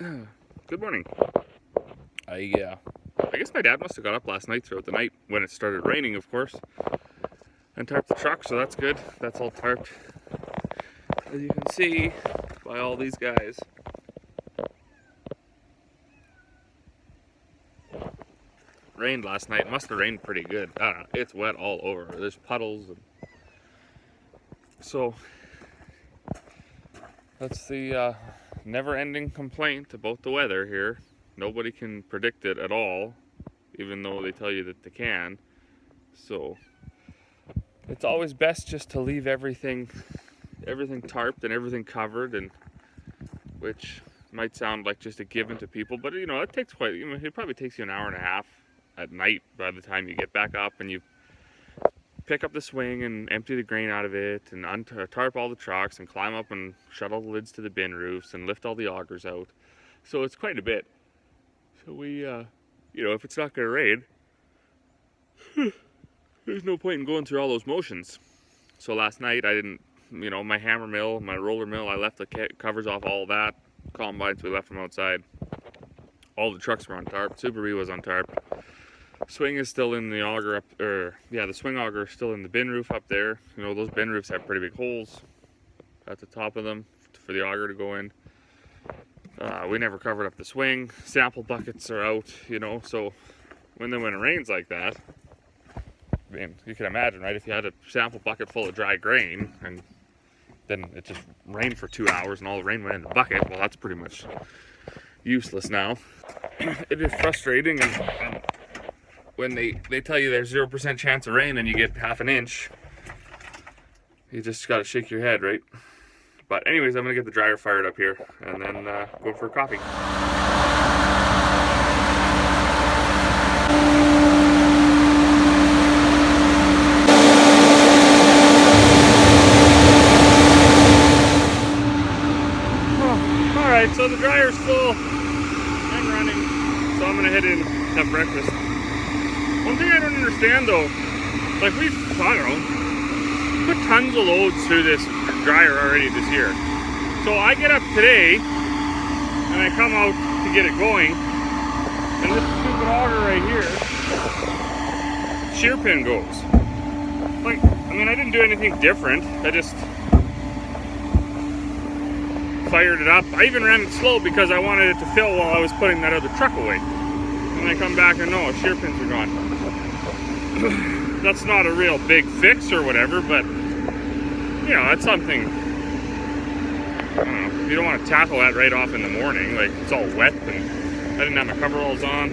Good morning. I guess my dad must have got up last night throughout the night when it started raining, of course, and tarped the truck, so that's good. That's all tarped, as you can see by all these guys. Rained last night. It must have rained pretty good. I don't know. It's wet all over. There's puddles, and so that's the never-ending complaint about the weather here. Nobody can predict it at all, even though they tell you that they can. So it's always best just to leave everything tarped and everything covered, and which might sound like just a given to people, but it takes it probably takes you an hour and a half at night by the time you get back up and you pick up the swing and empty the grain out of it and tarp all the trucks and climb up and shut all the lids to the bin roofs and lift all the augers out. So it's quite a bit. So we, if it's not going to rain, there's no point in going through all those motions. So last night I didn't, my hammer mill, my roller mill, I left the covers off all of that. Combines, we left them outside. All the trucks were on tarp. Subaru was on tarp. Swing is still in the auger up, the swing auger is still in the bin roof up there. Those bin roofs have pretty big holes at the top of them for the auger to go in. We never covered up the swing. Sample buckets are out, so when it rains like that, I mean, you can imagine, right? If you had a sample bucket full of dry grain and then it just rained for 2 hours and all the rain went in the bucket, well, that's pretty much useless now. It is frustrating, and when they tell you there's 0% chance of rain and you get half an inch, you just got to shake your head, right? But anyways, I'm going to get the dryer fired up here and then go for a coffee. Alright, so the dryer's full and running, so I'm going to head in and have breakfast. One thing I don't understand though, like we've put tons of loads through this dryer already this year. So I get up today and I come out to get it going, and this stupid auger right here, shear pin goes. I didn't do anything different. I just fired it up. I even ran it slow because I wanted it to fill while I was putting that other truck away. And I come back and no, shear pins are gone. That's not a real big fix or whatever, but that's something. I don't know. You don't want to tackle that right off in the morning. Like, it's all wet and I didn't have my coveralls on.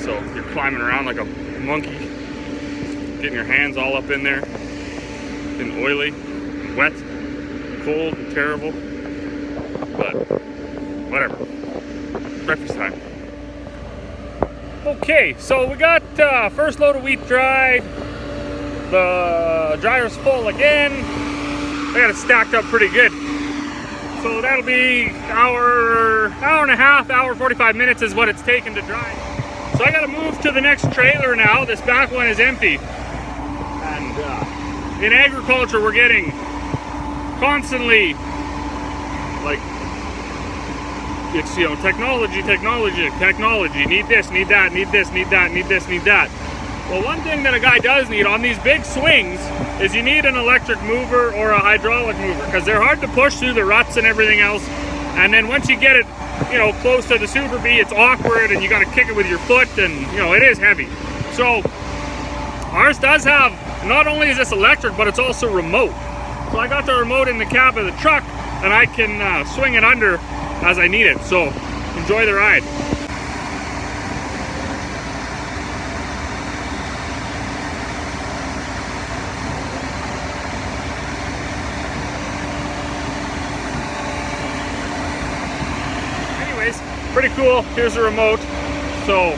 So you're climbing around like a monkey, getting your hands all up in there, getting oily, and wet, and cold, and terrible. But whatever. Breakfast time. Okay, so we got first load of wheat dry. The dryer's full again. I got it stacked up pretty good. So that'll be hour and a half, hour 45 minutes is what it's taken to dry. So I gotta move to the next trailer now. This back one is empty. And in agriculture, we're getting constantly, like, it's, technology, need this, need that, need this, need that, need this, need that. Well, one thing that a guy does need on these big swings is you need an electric mover or a hydraulic mover, because they're hard to push through the ruts and everything else. And then once you get it, close to the Super Bee, it's awkward and you got to kick it with your foot, and it is heavy. So ours does have, not only is this electric, but it's also remote. So I got the remote in the cab of the truck and I can swing it under as I need it. So enjoy the ride. Anyways, pretty cool. Here's the remote. So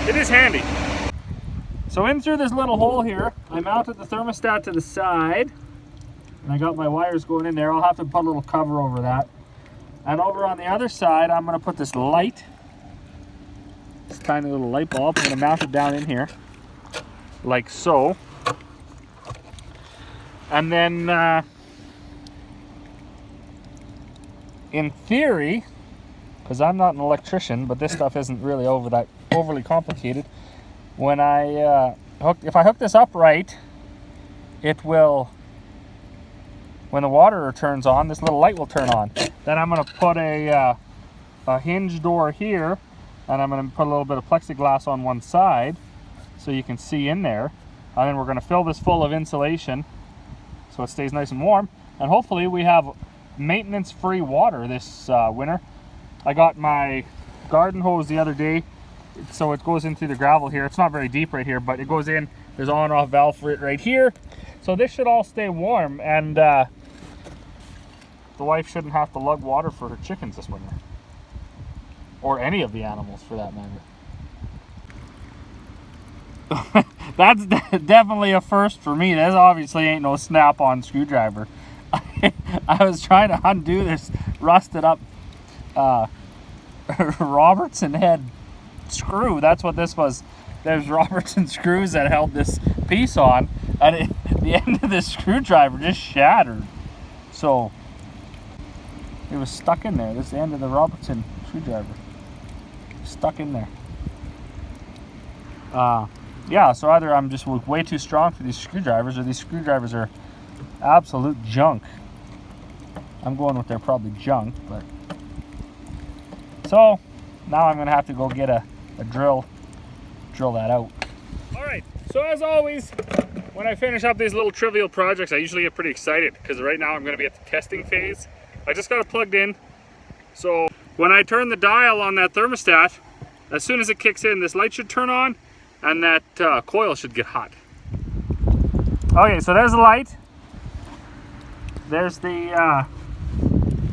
it is handy. So in through this little hole here, I mounted the thermostat to the side, and I got my wires going in there. I'll have to put a little cover over that. And over on the other side, I'm going to put this light, this tiny little light bulb. I'm going to mount it down in here, like so. And then in theory, because I'm not an electrician, but this stuff isn't really overly complicated. When if I hook this up right, it will, when the water turns on, this little light will turn on. Then I'm going to put a hinge door here, and I'm going to put a little bit of plexiglass on one side so you can see in there. And then we're going to fill this full of insulation so it stays nice and warm. And hopefully we have maintenance-free water this winter. I got my garden hose the other day, so it goes into the gravel here. It's not very deep right here, but it goes in. There's an on-off valve for it right here. So this should all stay warm, and the wife shouldn't have to lug water for her chickens this winter. Or any of the animals, for that matter. That's definitely a first for me. This obviously ain't no snap-on screwdriver. I was trying to undo this rusted up Robertson head screw. That's what this was. There's Robertson screws that held this piece on, and the end of this screwdriver just shattered. So it was stuck in there. This is the end of the Robertson screwdriver. Stuck in there. Yeah, so either I'm just way too strong for these screwdrivers, or these screwdrivers are absolute junk. I'm going with they're probably junk, but so now I'm gonna have to go get a drill that out. All right, so as always, when I finish up these little trivial projects, I usually get pretty excited because right now I'm gonna be at the testing phase. I just got it plugged in, so when I turn the dial on that thermostat, as soon as it kicks in, this light should turn on and that coil should get hot. Okay, so there's the light. There's the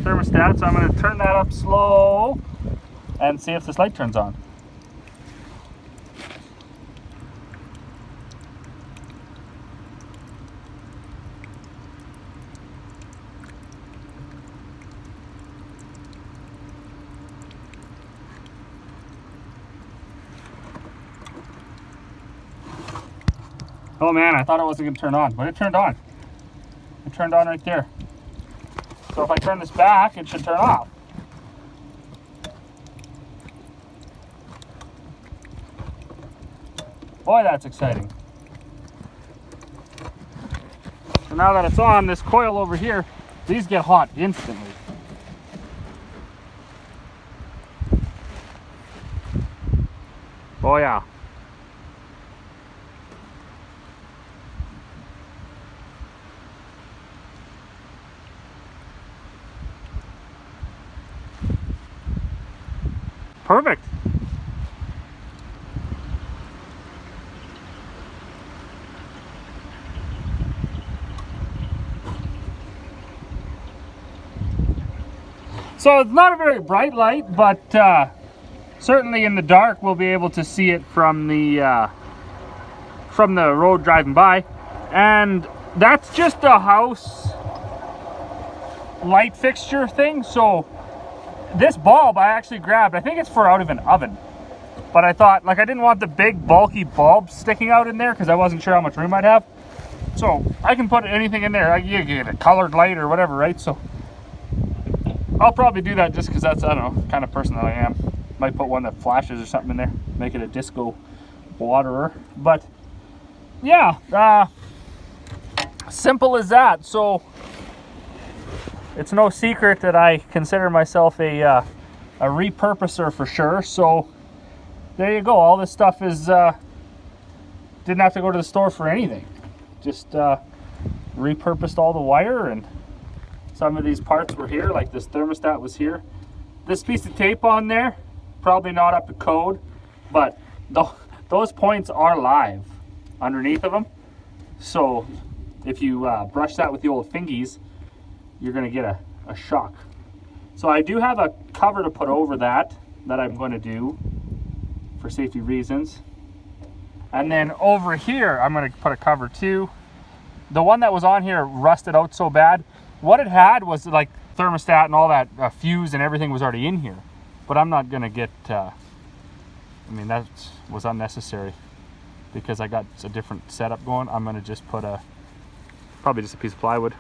thermostat, so I'm going to turn that up slow and see if this light turns on. Oh man, I thought it wasn't going to turn on, but it turned on. It turned on right there. So if I turn this back, it should turn off. Boy, that's exciting. So now that it's on, this coil over here, these get hot instantly. Oh yeah. Perfect. So it's not a very bright light, but certainly in the dark we'll be able to see it from the road driving by. And that's just a house light fixture thing. So this bulb I actually grabbed, I think it's for out of an oven, but I thought, like, I didn't want the big bulky bulb sticking out in there because I wasn't sure how much room I'd have. So I can put anything in there. You get a colored light or whatever, right? So I'll probably do that just because that's, I don't know, kind of person that I am. Might put one that flashes or something in there, make it a disco waterer. But yeah, simple as that. So it's no secret that I consider myself a repurposer for sure. So there you go. All this stuff is didn't have to go to the store for anything. Just repurposed all the wire, and some of these parts were here, like this thermostat was here. This piece of tape on there, probably not up to code, but those points are live underneath of them. So if you brush that with the old fingies, you're going to get a shock. So I do have a cover to put over that I'm going to do for safety reasons. And then over here, I'm going to put a cover too. The one that was on here rusted out so bad. What it had was like thermostat and all that fuse and everything was already in here. But I'm not going to get, I mean, that was unnecessary because I got a different setup going. I'm going to just put probably just a piece of plywood.